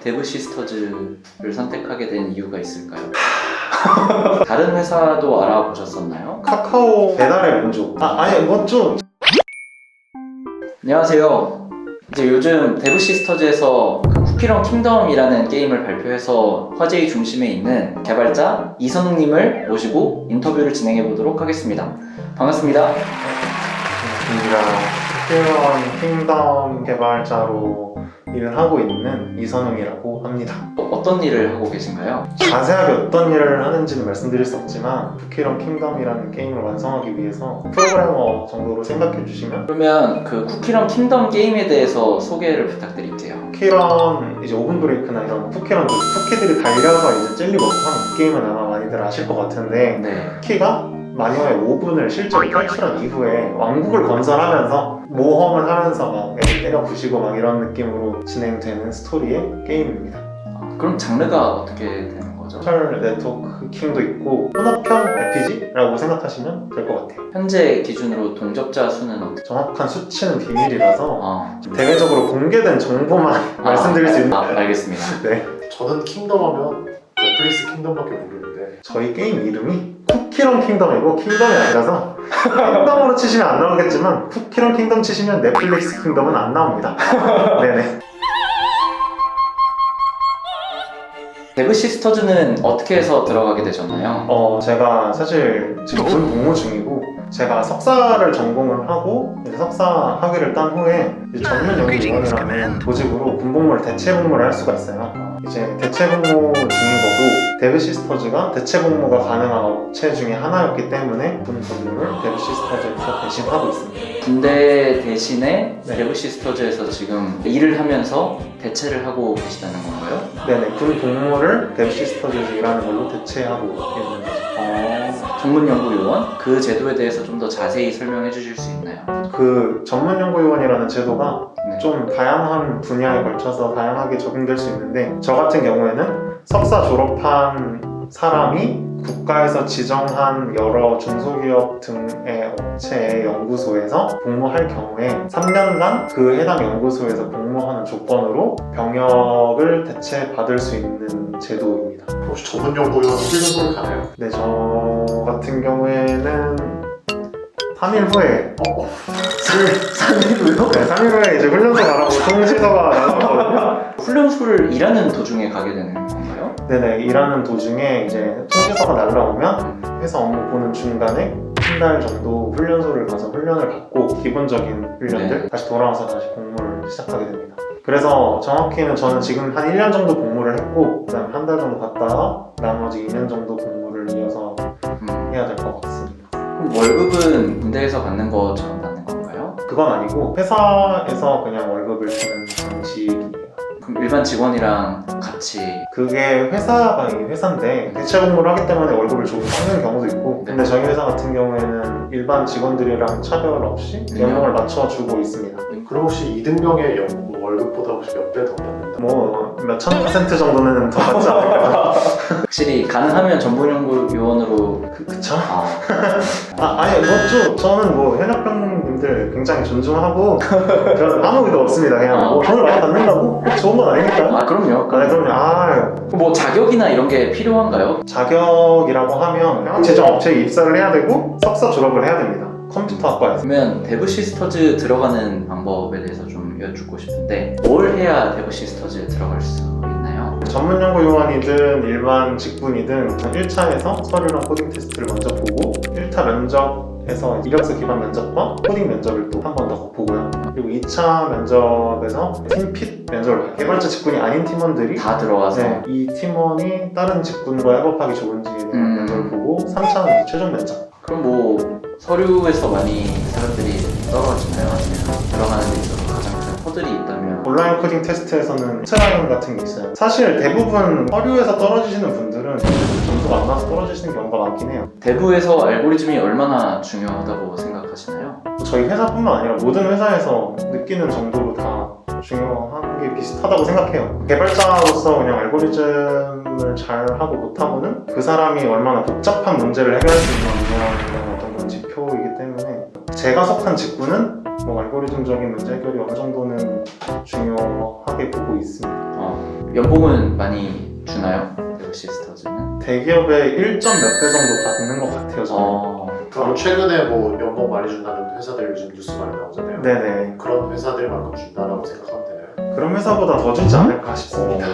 데브시스터즈를 선택하게 된 이유가 있을까요? 다른 회사도 알아보셨었나요? 카카오 배달의 민족. 아니 이건 좀 안녕하세요. 이제 요즘 데브시스터즈에서 그 쿠키런 킹덤이라는 게임을 발표해서 화제의 중심에 있는 개발자 이선웅님을 모시고 인터뷰를 진행해 보도록 하겠습니다. 반갑습니다. 쿠키런 킹덤 개발자로 일을 하고 있는 이선웅이라고 합니다. 어떤 일을 하고 계신가요? 자세하게 어떤 일을 하는지는 말씀드릴 수 없지만 쿠키런 킹덤이라는 게임을 완성하기 위해서 프로그래머 정도로 생각해 주시면, 그러면 그 쿠키런 킹덤 게임에 대해서 소개를 부탁드릴게요. 쿠키런 이제 오븐 브레이크나 이런 쿠키런 쿠키들이 달려서 이제 젤리 먹고 하는 그 게임은 아마 많이들 아실 것 같은데, 네. 쿠키가 마녀의 오븐을 실제로 탈출한 이후에 왕국을 건설하면서 모험을 하면서 막 애들 때려 부시고 막 이런 느낌으로 진행되는 스토리의 게임입니다. 그럼 장르가 어떻게 되는 거죠? 소셜 네트워킹도 있고 혼합형 RPG라고 생각하시면 될 것 같아요. 현재 기준으로 동접자 수는 어떻게? 정확한 수치는 비밀이라서 좀- 대외적으로 공개된 정보만 말씀드릴 수 있는. 알겠습니다. 네, 저는 킹덤 하면 넷플릭스 킹덤밖에 모르는데 저희 게임 이름이 쿠키런 킹덤이고 킹덤이 아니라서 킹덤으로 치시면 안 나오겠지만 쿠키런 킹덤 치시면 넷플릭스 킹덤은 안 나옵니다. 네네. 데브시스터즈는 어떻게 해서 들어가게 되셨나요? 제가 사실 지금 군 복무 중이고, 제가 석사를 전공을 하고 이제 석사 학위를 딴 후에 이제 전문연구위원이라는 조직으로 군복무를 대체복무를 할 수가 있어요. 이제 대체복무 중인 거고, 데브시스터즈가 대체복무가 가능한 업체 중에 하나였기 때문에 군 복무를 데브시스터즈에서 대신하고 있습니다. 군대 대신에 네. 데브시스터즈에서 지금 일을 하면서 대체를 하고 계시다는 건가요? 네네, 군 복무를 데브시스터즈에서 일하는 걸로 대체하고 있는 거죠. 전문연구요원? 그 제도에 대해서 좀 더 자세히 설명해 주실 수 있나요? 그 전문연구위원이라는 제도가 네. 좀 다양한 분야에 걸쳐서 다양하게 적용될 수 있는데, 저 같은 경우에는 석사 졸업한 사람이 국가에서 지정한 여러 중소기업 등의 업체의 연구소에서 복무할 경우에 3년간 그 해당 연구소에서 복무하는 조건으로 병역을 대체받을 수 있는 제도입니다. 혹시 전문연구위원 훈련소를 가나요? 네, 저 같은 경우에는 3일 후에 3일 후요? 네, 3일 후에 이제 훈련소 가라고 통지서가 나왔거든요. 훈련소를 일하는 도중에 가게 되는 건가요? 네네, 일하는 도중에 이제 통지서가 날라오면 회사 업무 보는 중간에 한 달 정도 훈련소를 가서 훈련을 받고 기본적인 훈련들 네. 다시 돌아와서 다시 복무를 시작하게 됩니다. 그래서 정확히는 저는 지금 한 1년 정도 복무를 했고, 그다음 한 달 정도 갔다가 나머지 2년 정도 복무를 이어서 해야 될 것 같습니다. 그럼 월급은 군대에서 받는 것처럼 받는 건가요? 그건 아니고 회사에서 그냥 월급을 주는 방식이에요. 그럼 일반 직원이랑 같이 그게 회사가 회사인데 대체 복무를 하기 때문에 월급을 조금 깎는 경우도 있고, 근데 저희 회사 같은 경우에는 일반 직원들이랑 차별 없이 연봉을 맞춰주고 있습니다. 그럼 혹시 이등병의 월급보다 혹시 몇 배 더 받는다? 뭐 몇천 % 정도는 더 받지 않을까. 확실히 가능하면 전문연구요원으로 그쵸? 아, 아니 저는 뭐 현역병님들 굉장히 존중하고 저는 아무 의도 없습니다. 그냥 뭐 돈을 많이 받는다고 꼭 좋은 건 아니니까요. 그럼요. 네, 그럼요. 뭐 자격이나 이런 게 필요한가요? 자격이라고 하면 지정 업체에 입사를 해야 되고 석사 졸업을 해야 됩니다. 컴퓨터학과에서. 그러면 데브시스터즈 들어가는 방법에 대해서 좀 여쭙고 싶은데 뭘 해야 데브시스터즈에 들어갈 수 있나요? 전문연구요원이든 일반 직군이든 1차에서 서류랑 코딩 테스트를 먼저 보고, 1차 면접에서 이력서 기반 면접과 코딩 면접을 또 한 번 더 보고요. 그리고 2차 면접에서 팀핏 면접을 봐요. 개발자 직군이 아닌 팀원들이 다 들어와서 이 팀원이 다른 직군과 협업하기 좋은지에 대한 면접을 보고, 3차는 최종 면접. 그럼 뭐 서류에서 많이 사람들이 떨어지나요? 아니면 들어가는 데 있어서 가장 큰 허들이 있다면? 온라인 코딩 테스트에서는 트라이언 같은 게 있어요. 사실 대부분 서류에서 떨어지시는 분들은 점수가 안 나와서 떨어지시는 경우가 많긴 해요. 데브에서 알고리즘이 얼마나 중요하다고 생각하시나요? 저희 회사뿐만 아니라 모든 회사에서 느끼는 정도로 다 중요한 게 비슷하다고 생각해요. 개발자로서 그냥 알고리즘을 잘하고 못하고는 그 사람이 얼마나 복잡한 문제를 해결할 수 있는 어떤 그런 지표이기 때문에, 제가 속한 직군은 뭐 알고리즘적인 문제 해결이 어느 정도는 중요하게 보고 있습니다. 연봉은 많이 주나요? 데브 시스터즈는? 대기업의 1점 몇 배 정도 받는 것 같아요, 저는. 그럼 최근에 뭐 연봉 많이 준다는 회사들 요즘 뉴스 많이 나오잖아요. 네네. 그런 회사들만큼 준다라고 생각하면 되나요? 그런 회사보다 더 주지 않을까 싶습니다.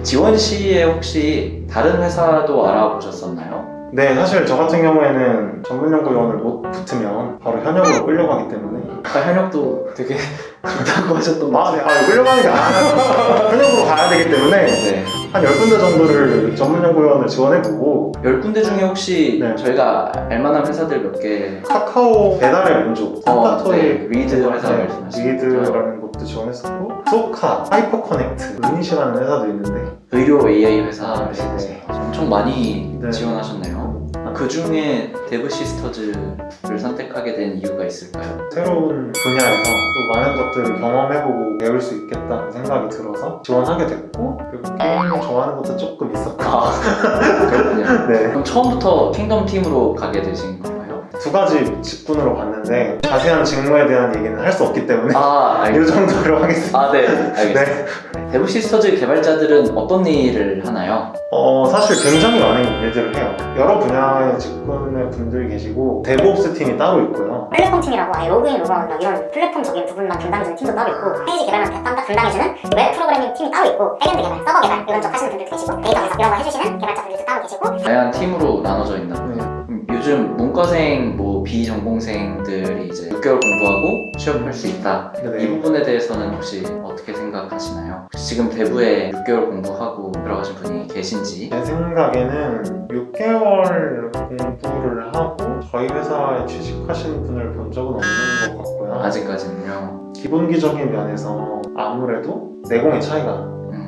지원 시에 혹시 다른 회사도 알아보셨었나요? 네, 사실 저 같은 경우에는 전문연구원을 못 붙으면 바로 현역으로 끌려가기 때문에 아까 현역도 되게 좋다고 하셨던 것 네. 같아요. 끌려가는 게 아니라 현역으로 가야 되기 때문에 네. 한 10군데 정도를 전문연구원을 지원해보고 10군데 중에 혹시 네. 저희가 알만한 회사들 몇 개? 카카오 배달의 민족, 산타토이 네, 리드 회사 말씀하시는 거죠? 리드라는 곳도 지원했었고 소카, 하이퍼커넥트, 유닛이라는 회사도 있는데 의료 AI 회사 네. 말씀하세요. 엄청 많이 네. 지원하셨네요. 그 중에 데브 시스터즈를 선택하게 된 이유가 있을까요? 새로운 분야에서 또 많은 것들을 경험해보고 배울 수 있겠다는 생각이 들어서 지원하게 됐고 그리고 게임을 좋아하는 것도 조금 있었고 그렇군요. 네. 그럼 처음부터 킹덤 팀으로 가게 되신 건가요? 두 가지 직군으로 봤는데 자세한 직무에 대한 얘기는 할 수 없기 때문에 이 정도로 하겠습니다. 네, 알겠습니다. 네. 데브 시스터즈 개발자들은 어떤 일을 하나요? 사실 굉장히 많은 일들을 해요. 여러 분야의 직군의 분들이 계시고 데브옵스 팀이 따로 있고요. 플랫폼 팀이라고 아예 로그인, 로그아웃 막 이런 플랫폼적인 부분만 담당해주는 팀도 따로 있고 페이지 개발만 담당해주는 웹 프로그래밍 팀이 따로 있고 백엔드 개발, 서버 개발 이런 쪽 하시는 분들도 계시고 데이터 분석 이런 거 해주시는 개발자분들도 따로 계시고 다양한 팀으로 나눠져 있나 보요 네. 요즘 문과생, 비전공생들이 이제 6개월 공부하고 취업할 수 있다. 이 부분에 대해서는 혹시 어떻게 생각하시나요? 혹시 지금 대부에 6개월 공부하고 들어가신 분이 계신지? 제 생각에는 6개월 공부를 하고 저희 회사에 취직하신 분을 본 적은 없는 것 같고요. 아직까지는요. 기본기적인 면에서 아무래도 내공의 차이가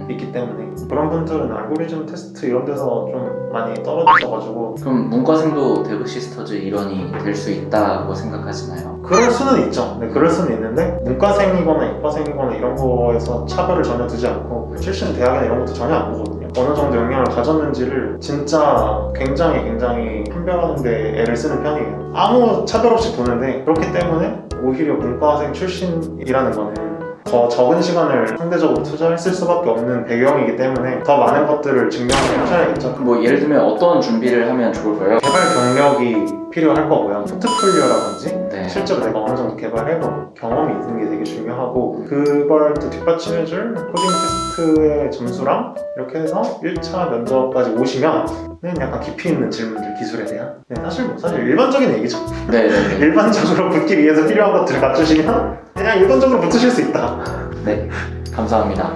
있기 때문에 그런 분들은 알고리즘 테스트 이런 데서 좀 많이 떨어지셔가지고 그럼 문과생도 데브 시스터즈 일원이 될 수 있다고 생각하시나요? 그럴 수는 있죠. 네, 그럴 수는 있는데 문과생이거나 이과생이거나 이런 거에서 차별을 전혀 두지 않고 출신 대학이나 이런 것도 전혀 안 보거든요. 어느 정도 역량을 가졌는지를 진짜 굉장히 판별하는 데 애를 쓰는 편이에요. 아무 차별 없이 보는데 그렇기 때문에 오히려 문과생 출신이라는 거는 더 적은 시간을 상대적으로 투자했을 수밖에 없는 배경이기 때문에 더 많은 것들을 증명하셔야겠죠. 뭐 예를 들면 어떤 준비를 하면 좋을까요? 개발 경력이 필요할 거고요. 포트폴리오라든지 네. 실제로 내가 어느 정도 개발해본 경험이 있는 게 되게 중요하고 그걸 또 뒷받침해줄 코딩 테스트의 점수랑 이렇게 해서 1차 면접까지 오시면 약간 깊이 있는 질문들 기술에 대한 사실 일반적인 얘기죠. 네네네. 일반적으로 붙기 위해서 필요한 것들을 갖추시면 그냥 일반적으로 붙으실 수 있다. 네, 감사합니다.